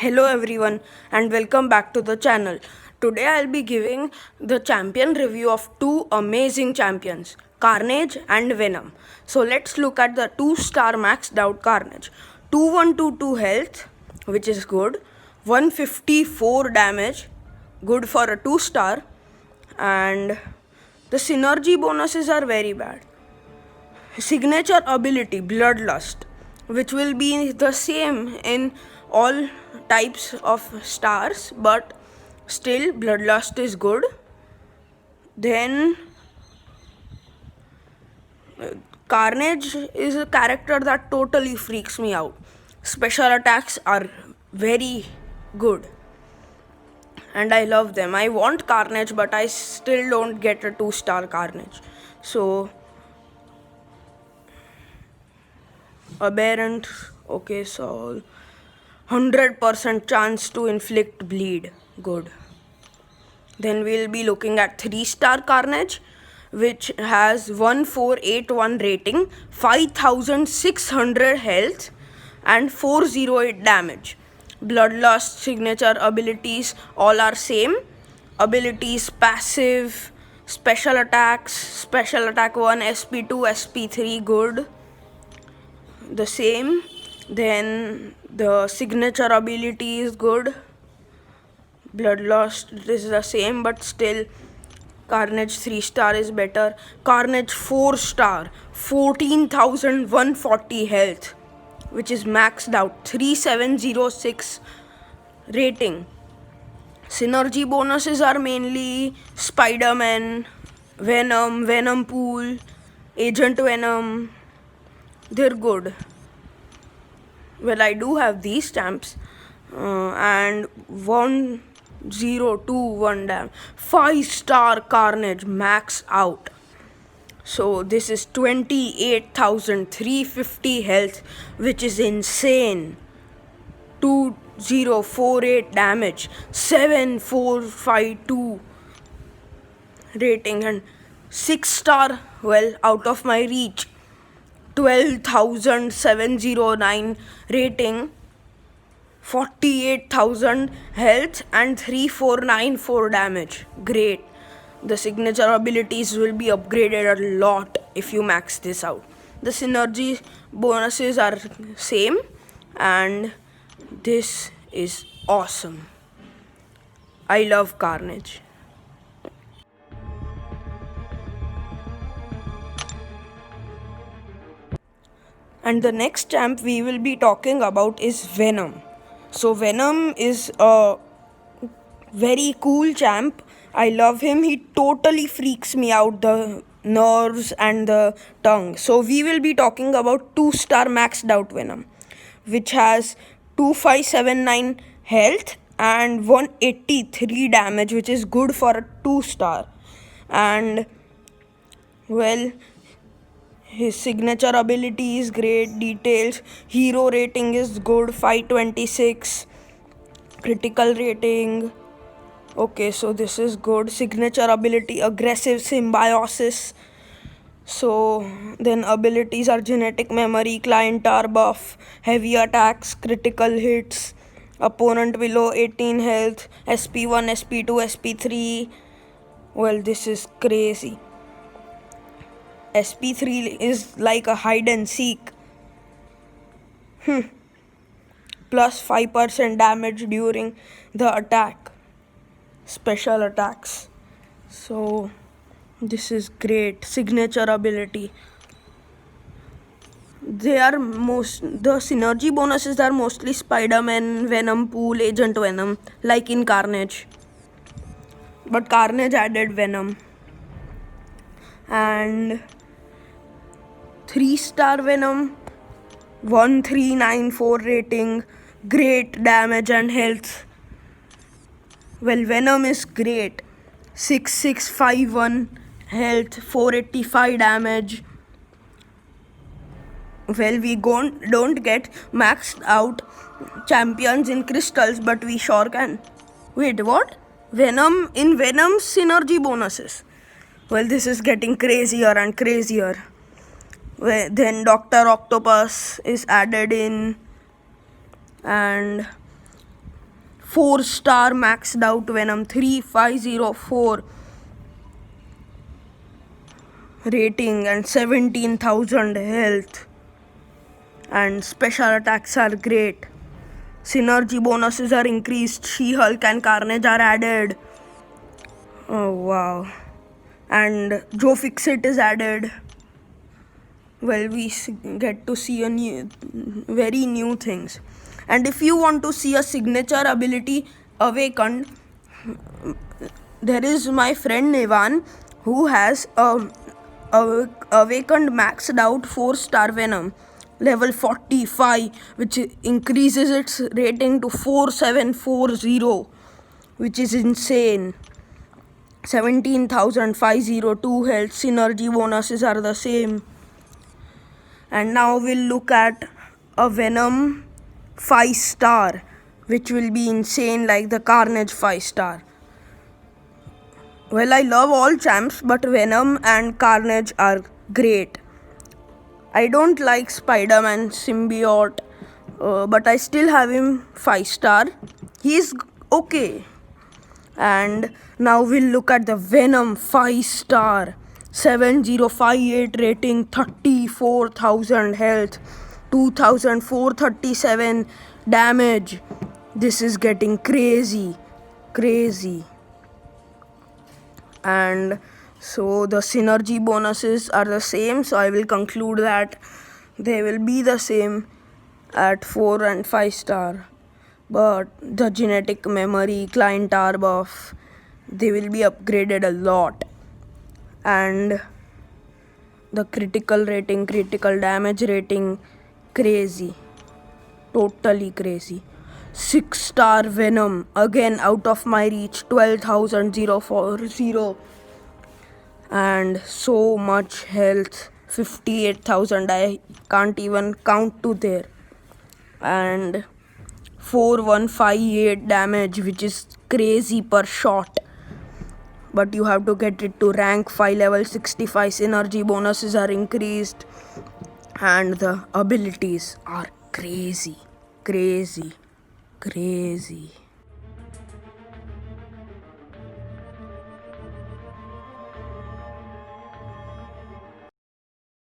Hello everyone and welcome back to the channel. Today I'll be giving the champion review of two amazing champions, Carnage and Venom. So let's look at the 2-star maxed out Carnage. 2122 health, which is good, 154 damage, good for a 2-star, and the synergy bonuses are very bad. Signature ability Bloodlust, which will be the same in all types of stars, but still Bloodlust is good. Then Carnage is a character that totally freaks me out. Special attacks are very good and I love them. I want Carnage, but I still don't get a 2-star Carnage. So aberrant, okay, so 100% chance to inflict bleed, good. Then we'll be looking at 3-star Carnage, which has 1481 rating, 5600 health and 408 damage. Bloodlust, signature abilities all are same. Abilities passive, special attacks, special attack 1, SP2, SP3 good, the same. Then the signature ability is good. Bloodlust is the same, but still Carnage 3-star is better. Carnage 4-star, 14,140 health, which is maxed out, 3706 rating. Synergy bonuses are mainly Spider-Man, Venom, Venom Pool, Agent Venom. They're good. Well, I do have these stamps, and 1021 damn 5-star Carnage max out. So this is 28,350 health, which is insane. 2048 damage, 7452 rating, and 6-star, well, out of my reach. 12,709 rating, 48,000 health and 3494 damage. Great. The signature abilities will be upgraded a lot if you max this out. The synergy bonuses are same, and this is awesome. I love Carnage. And the next champ we will be talking about is Venom. So Venom is a very cool champ. I love him. He totally freaks me out, the nerves and the tongue. So we will be talking about 2-star maxed out Venom, which has 2579 health and 183 damage, which is good for a 2-star. And well, his signature ability is great, details, hero rating is good, 526, critical rating. Okay, so this is good. Signature ability, aggressive symbiosis. So then abilities are genetic memory, client are buff, heavy attacks, critical hits, opponent below 18 health, SP1, SP2, SP3. Well, this is crazy. SP3 is like a hide and seek. Plus 5% damage during the attack. Special attacks. So this is great. Signature ability. The synergy bonuses are mostly Spider-Man, Venom Pool, Agent Venom, like in Carnage. But Carnage added Venom. And 3-star Venom, 1394 rating, great damage and health. Well, Venom is great. 6651 health, 485 damage. Well, we don't get maxed out champions in crystals, but we sure can. Wait, what? Venom in Venom's synergy bonuses. Well, this is getting crazier and crazier. Well, then Dr. Octopus is added in, and 4-star maxed out Venom, 3504 rating and 17,000 health. And special attacks are great. Synergy bonuses are increased. She-Hulk and Carnage are added. Oh wow. And Joe Fixit is added. Well, we get to see very new things. And if you want to see a signature ability awakened, there is my friend Nevan who has awakened maxed out 4-star Venom level 45, which increases its rating to 4740, which is insane. 17,502 health. Synergy bonuses are the same. And now we'll look at a Venom 5-star, which will be insane like the Carnage 5-star. Well, I love all champs, but Venom and Carnage are great. I don't like Spider-Man symbiote, but I still have him 5-star. He's okay. And now we'll look at the Venom 5-star. 7058 rating, 34,000 health, 2,437 damage. This is getting crazy. And so the synergy bonuses are the same, so I will conclude that they will be the same at 4 and 5-star. But the genetic memory, client R buff, they will be upgraded a lot. And the critical rating, critical damage rating, crazy. Totally crazy. 6-star Venom, again out of my reach, 12,040. And so much health, 58,000. I can't even count to there. And 4158 damage, which is crazy per shot. But you have to get it to rank 5 level 65. Synergy bonuses are increased. And the abilities are crazy.